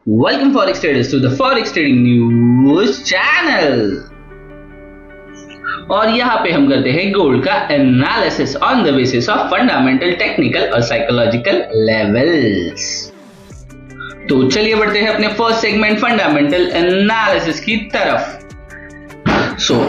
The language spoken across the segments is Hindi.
Welcome Forex traders to the Forex Trading News channel। और यहाँ पे हम करते हैं गोल्ड का analysis on the basis of fundamental, technical और साइकोलॉजिकल लेवल्स। तो चलिए बढ़ते हैं अपने फर्स्ट सेगमेंट फंडामेंटल एनालिसिस की तरफ।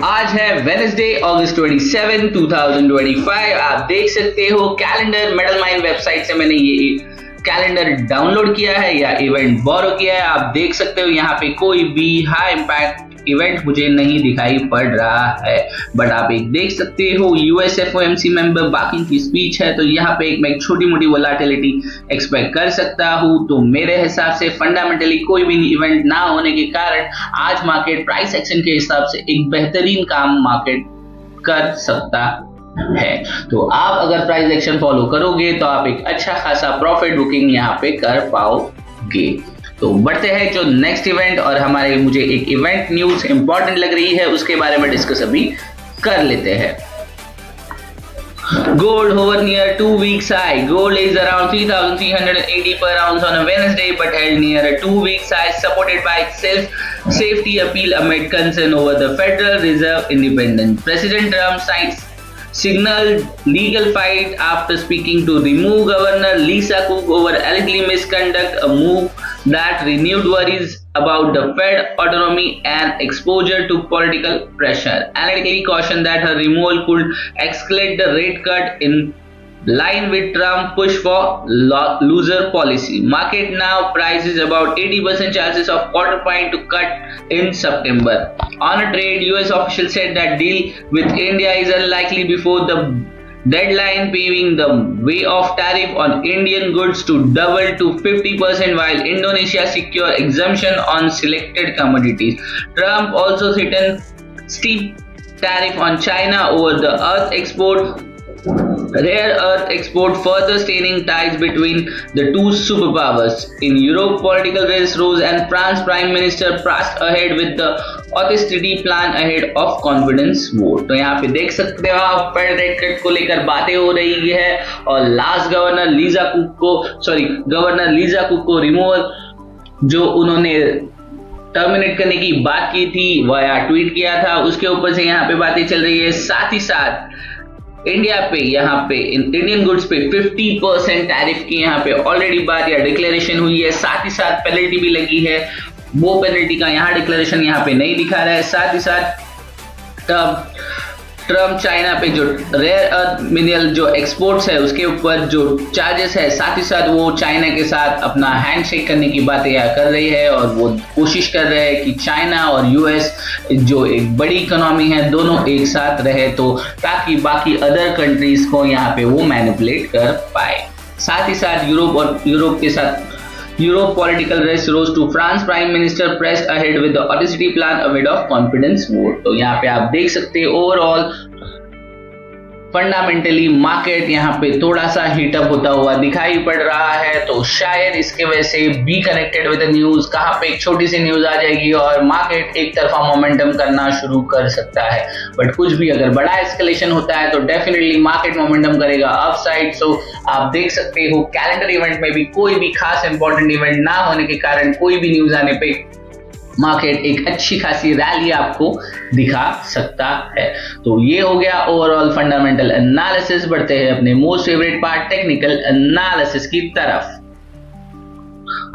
आज है वेडनेसडे अगस्त 27, 2025। आप देख सकते हो कैलेंडर मेटल माइन वेबसाइट से मैंने ये कैलेंडर डाउनलोड किया है या इवेंट बोरो किया है। आप देख सकते हो यहाँ पे कोई भी हाई इंपैक्ट इवेंट मुझे नहीं दिखाई पड़ रहा है, बट आप एक देख सकते हो यूएस एफओएमसी मेंबर बाकी की स्पीच है, तो यहाँ पे मैं एक छोटी मोटी वोलाटिलिटी एक्सपेक्ट कर सकता हूँ। तो मेरे हिसाब से फंडामेंटली कोई भी इवेंट ना होने के कारण आज मार्केट प्राइस एक्शन के हिसाब से एक बेहतरीन काम मार्केट कर सकता है। तो आप अगर प्राइस एक्शन फॉलो करोगे तो आप एक अच्छा खासा प्रॉफिट बुकिंग यहाँ पे कर पाओगे। तो बढ़ते हैं जो नेक्स्ट इवेंट, और हमारे मुझे एक इवेंट न्यूज इंपॉर्टेंट लग रही है, उसके बारे में डिस्कस अभी कर लेते हैं। Gold hover near 2 weeks high. Gold is around 3,380 per ounce on a Wednesday, but held near a 2 weeks high, supported by self-safety appeal amid concern over the Federal Reserve independence. President Trump signaled legal fight after speaking to remove Governor Lisa Cook over allegedly misconduct, a move that renewed worries about the Fed autonomy and exposure to political pressure. Analytically cautioned that her removal could escalate the rate cut in line with Trump push for looser policy. Market now prices about 80% chances of quarter point to cut in September. On a trade, US officials said that deal with India is unlikely before the deadline, paving the way of tariff on Indian goods to double to 50%, while Indonesia secure exemption on selected commodities. Trump also threatened steep tariff on China over the rare earth export, further staining ties between the two superpowers. In Europe, political race rose and France Prime Minister pressed ahead with the austerity plan ahead of confidence vote. तो यहाँ पे देख सकते हो आप फेड रेट कट को लेकर बातें हो रही है, और लास्ट गवर्नर लीजा कुक को रिमूवल जो उन्होंने टर्मिनेट करने की बात की थी वह ट्वीट किया था, उसके ऊपर से यहाँ पे बातें चल रही है। साथ ही साथ इंडिया पे यहाँ पे इंडियन गुड्स पे 50% टैरिफ की यहाँ पे ऑलरेडी बात या डिक्लेरेशन हुई है। साथ ही साथ पेनल्टी भी लगी है, वो पेनल्टी का यहाँ डिक्लेरेशन यहाँ पे नहीं दिखा रहा है। साथ ही साथ ट्रम्प चाइना पे जो रेयर अर्थ मिनरल जो एक्सपोर्ट्स है उसके ऊपर जो चार्जेस है, साथ ही साथ वो चाइना के साथ अपना हैंडशेक करने की बातें कर रही है, और वो कोशिश कर रहे हैं कि चाइना और यूएस जो एक बड़ी इकोनॉमी है दोनों एक साथ रहे, तो ताकि बाकी अदर कंट्रीज को यहाँ पे वो मैनिपुलेट कर पाए। साथ ही साथ Europe political race rose to France Prime Minister pressed ahead with the austerity plan amid of confidence vote। तो यहाँ पे आप देख सकते हैं ओवरऑल फंडामेंटली मार्केट यहाँ पे थोड़ा सा हीटअप होता हुआ दिखाई पड़ रहा है, तो शायद इसके वजह से be connected with the news, कहाँ पे एक छोटी सी न्यूज आ जाएगी और मार्केट एक तरफा मोमेंटम करना शुरू कर सकता है। बट कुछ भी अगर बड़ा एस्केलेशन होता है तो डेफिनेटली मार्केट मोमेंटम करेगा अपसाइड। सो आप देख सकते हो कैलेंडर इवेंट में भी कोई भी खास इंपॉर्टेंट इवेंट ना होने के कारण कोई भी न्यूज आने पे मार्केट एक अच्छी खासी रैली आपको दिखा सकता है। तो ये हो गया ओवरऑल फंडामेंटल एनालिसिस। बढ़ते हैं अपने most favourite part technical analysis की तरफ।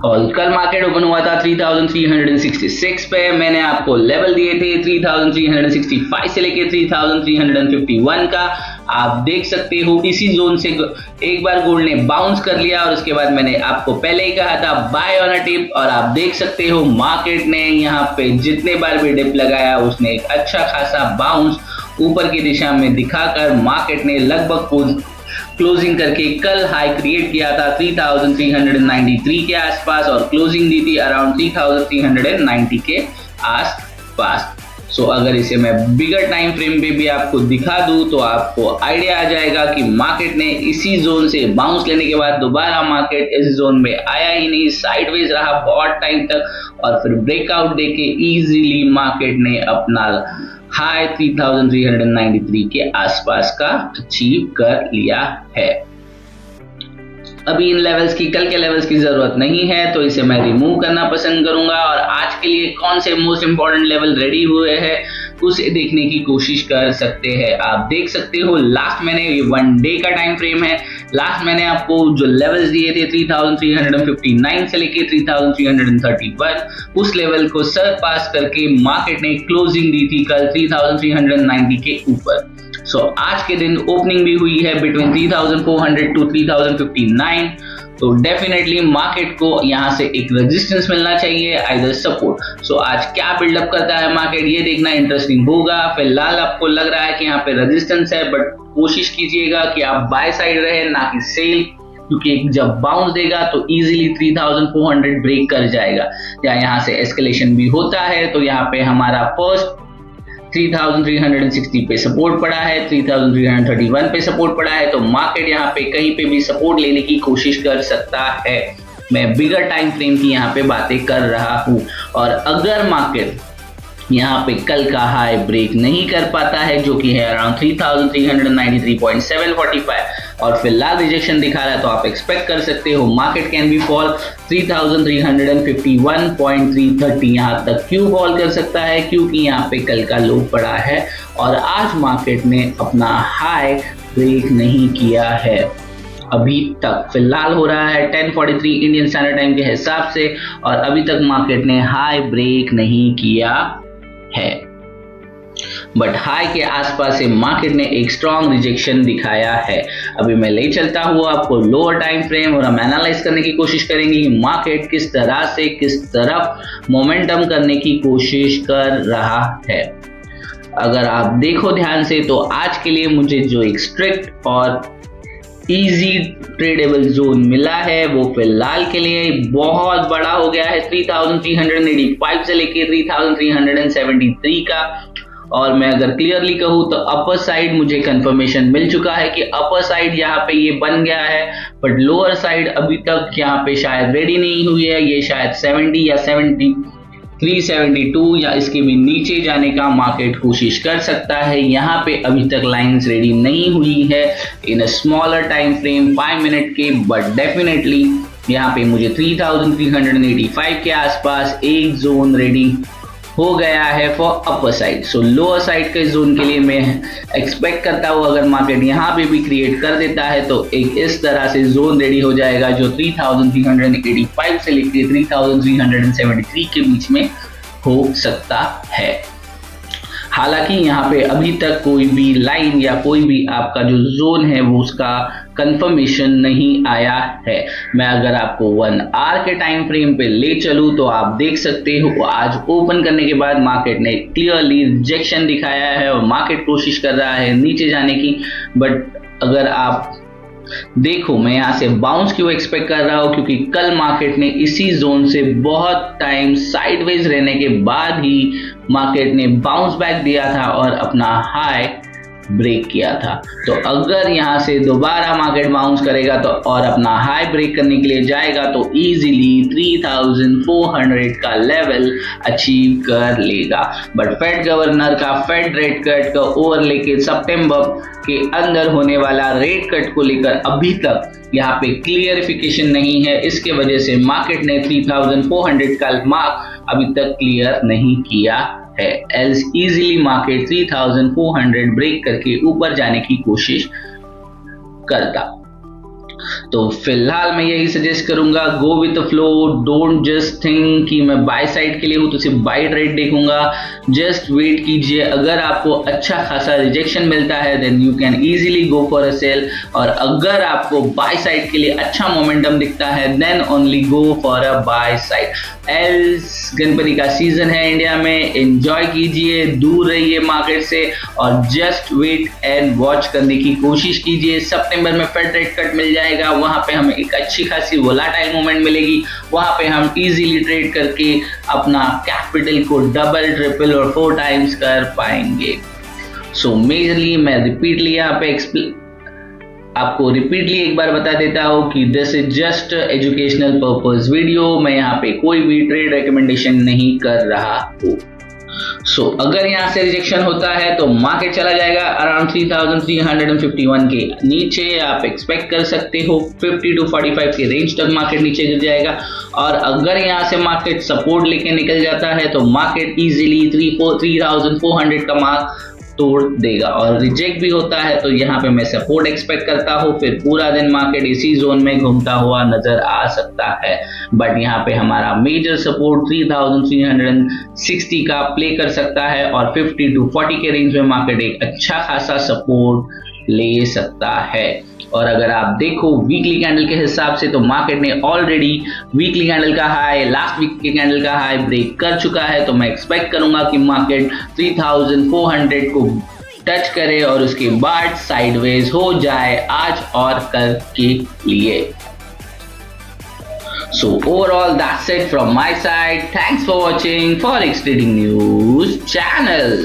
और कल मार्केट ओपन हुआ था 3366 पे, मैंने आपको लेवल दिए थे 3365 से लेके 3351 का। आप देख सकते हो इसी जोन से एक बार गोल्ड ने बाउंस कर लिया, और उसके बाद मैंने आपको पहले ही कहा था बाय ऑन अ डिप, और आप देख सकते हो मार्केट ने यहाँ पे जितने बार भी डिप लगाया उसने एक अच्छा खासा बाउंस ऊपर की दिशा में दिखाकर मार्केट ने लगभग क्लोजिंग करके कल हाई क्रिएट किया था 3393 के आसपास, और क्लोजिंग दी थी अराउंड 3390 के आसपास। सो अगर इसे मैं बिगर टाइम फ्रेम पे भी आपको दिखा दूं तो आपको आइडिया आ जाएगा कि मार्केट ने इसी जोन से बाउंस लेने के बाद दोबारा मार्केट इस जोन में आया ही नहीं, साइडवेज रहा बहुत टाइम तक, और फिर ब्रेकआउट देके इजीली मार्केट ने अपना हाई 3393 के आसपास का अचीव कर लिया है। अभी इन लेवल्स की, कल के लेवल्स की जरूरत नहीं है, तो इसे मैं रिमूव करना पसंद करूंगा और आज के लिए कौन से मोस्ट इंपॉर्टेंट लेवल रेडी हुए हैं उसे देखने की कोशिश कर सकते हैं। आप देख सकते हो लास्ट मैंने, ये 1 डे का टाइम फ्रेम है, लास्ट मैंने आपको जो लेवल्स दिए थे 3359 से लेके 3331, उस लेवल को सरपास करके मार्केट ने क्लोजिंग दी थी कल 3390 के ऊपर। सो आज के दिन ओपनिंग भी हुई है बिटवीन 3400 टू 3059, तो डेफिनेटली मार्केट को यहां से एक रेजिस्टेंस मिलना चाहिए, आइदर सपोर्ट। सो आज क्या बिल्डअप करता है मार्केट, ये देखना इंटरेस्टिंग होगा। फिलहाल आपको लग रहा है कि यहाँ पे रेजिस्टेंस है, बट कोशिश कीजिएगा कि आप बाय साइड रहे, ना कि सेल, क्योंकि जब बाउंस देगा तो इजीली 3400 ब्रेक कर जाएगा। या यहाँ से एस्केलेशन भी होता है, तो यहाँ पे हमारा फर्स्ट 3360 पे सपोर्ट पड़ा है, 3331 पे सपोर्ट पड़ा है, तो मार्केट यहाँ पे कहीं पे भी सपोर्ट लेने की कोशिश कर सकता है। मैं बिगर टाइम फ्रेम की यहाँ पे बातें कर रहा हूँ। और अगर मार्केट यहाँ पे कल का हाई ब्रेक नहीं कर पाता है, जो कि है अराउंड 3393.745, और फिलहाल रिजेक्शन दिखा रहा है, तो आप एक्सपेक्ट कर सकते हो मार्केट कैन बी फॉल 3351.330। यहाँ तक क्यों फॉल कर सकता है, क्योंकि यहाँ पे कल का लो पड़ा है और आज मार्केट ने अपना हाई ब्रेक नहीं किया है अभी तक। फिलहाल हो रहा है 10:43 इंडियन स्टैंडर्ड टाइम के हिसाब से, और अभी तक मार्केट ने हाई ब्रेक नहीं किया है, बट हाई के आसपास से मार्केट ने एक स्ट्रॉन्ग रिजेक्शन दिखाया है। अभी मैं ले चलता हुआ आपको लोअर टाइम फ्रेम और हम एनालाइज करने की कोशिश करेंगे कि मार्केट किस तरह से किस तरफ मोमेंटम करने की कोशिश कर रहा है। अगर आप देखो ध्यान से, तो आज के लिए मुझे जो एक स्ट्रिक्ट और इजी ट्रेडेबल जोन मिला है वो फिलहाल के लिए बहुत बड़ा हो गया है, 3385 से लेके 3373 का। और मैं अगर क्लियरली कहूँ तो अपर साइड मुझे कंफर्मेशन मिल चुका है कि अपर साइड यहाँ पे ये बन गया है, बट लोअर साइड अभी तक यहाँ पे शायद रेडी नहीं हुई है। ये शायद 70 या 372 या इसके भी नीचे जाने का मार्केट कोशिश कर सकता है। यहाँ पे अभी तक लाइंस रेडी नहीं हुई है in a smaller time frame 5 minute के, बट डेफिनेटली यहाँ पे मुझे 3385 के आसपास एक जोन रेडी हो गया है for upper side. So lower side के जोन के लिए मैं एक्सपेक्ट करता हूँ अगर मार्केट यहाँ पे भी क्रिएट कर देता है तो एक इस तरह से जोन रेडी हो जाएगा जो 3385 से लेकर 3373 के बीच में हो सकता है। हालांकि यहाँ पे अभी तक कोई भी लाइन या कोई भी आपका जो जोन है वो उसका कंफर्मेशन नहीं आया है। मैं अगर आपको 1 आवर के टाइम फ्रेम पे ले चलूँ तो आप देख सकते हो आज ओपन करने के बाद मार्केट ने क्लियरली रिजेक्शन दिखाया है और मार्केट कोशिश कर रहा है नीचे जाने की। बट अगर आप देखो, मैं यहाँ से बाउंस क्यों एक्सपेक्ट कर रहा हूँ, क्योंकि कल मार्केट ने इसी जोन से बहुत टाइम साइडवेज रहने के बाद ही मार्केट ने बाउंस बैक दिया था और अपना हाई ब्रेक किया था। तो अगर यहाँ से दोबारा मार्केट बाउंस करेगा तो और अपना हाई ब्रेक करने के लिए जाएगा तो इजीली 3400 का लेवल अचीव कर लेगा। बट फेड गवर्नर का फेड रेट कट का ओवर लेके सितंबर के अंदर होने वाला रेट कट को लेकर अभी तक यहाँ पे क्लियरिफिकेशन नहीं है। इसके वजह से मार्केट ने 3400 का मार्क अभी तक क्लियर नहीं किया है। एल्स इजीली मार्केट 3400 ब्रेक करके ऊपर जाने की कोशिश करता। तो फिलहाल मैं यही सजेस्ट करूंगा, go with the flow, don't just think कि मैं बाय साइड के लिए हूं तो सिर्फ बाय ट्रेड देखूंगा। जस्ट वेट कीजिए, अगर आपको अच्छा खासा रिजेक्शन मिलता है then you can easily go for a sell, और अगर आपको बाय साइड के लिए अच्छा मोमेंटम दिखता है then only go for a buy side. Else Ganpati का सीजन है इंडिया में, एंजॉय कीजिए, दूर रहिए मार्केट से और जस्ट वेट एंड वॉच करने की कोशिश कीजिए। सितंबर में फेड रेट कट मिल जाएगा, वहां पे हमें एक अच्छी खासी वोलाटाइल मूवमेंट मिलेगी, वहां पे हम इजीली ट्रेड करके अपना कैपिटल को डबल ट्रिपल और 4 टाइम्स कर पाएंगे। सो मेजरली मैं रिपीटली यहाँ पे आपको रिपीटली एक बार बता देता हूँ कि this is just educational purpose video. मैं यहाँ पे कोई भी ट्रेड रिकमेंडेशन नहीं कर रहा हूँ। अगर यहाँ से रिजेक्शन होता है तो मार्केट चला जाएगा अराउंड 3351 के नीचे। आप एक्सपेक्ट कर सकते हो 50 to 45 के रेंज तक मार्केट नीचे गिर जाएगा। और अगर यहाँ से मार्केट सपोर्ट लेके निकल जाता है तो मार्केट इजीली 3400 का मार्क तोड़ देगा। और रिजेक्ट भी होता है तो यहाँ पे मैं सपोर्ट एक्सपेक्ट करता हूँ, फिर पूरा दिन मार्केट इसी जोन में घूमता हुआ नजर आ सकता है। बट यहाँ पे हमारा मेजर सपोर्ट 3360 का प्ले कर सकता है और 50 to 40 के रेंज में मार्केट एक अच्छा खासा सपोर्ट ले सकता है। और अगर आप देखो वीकली कैंडल के हिसाब से तो मार्केट ने ऑलरेडी वीकली कैंडल का हाई, लास्ट वीक के कैंडल का हाई ब्रेक कर चुका है। तो मैं एक्सपेक्ट करूंगा कि मार्केट 3400 को टच करे और उसके बाद साइडवेज हो जाए आज और कल के लिए। So overall that's it from my side. Thanks for watching Forex Trading News channel.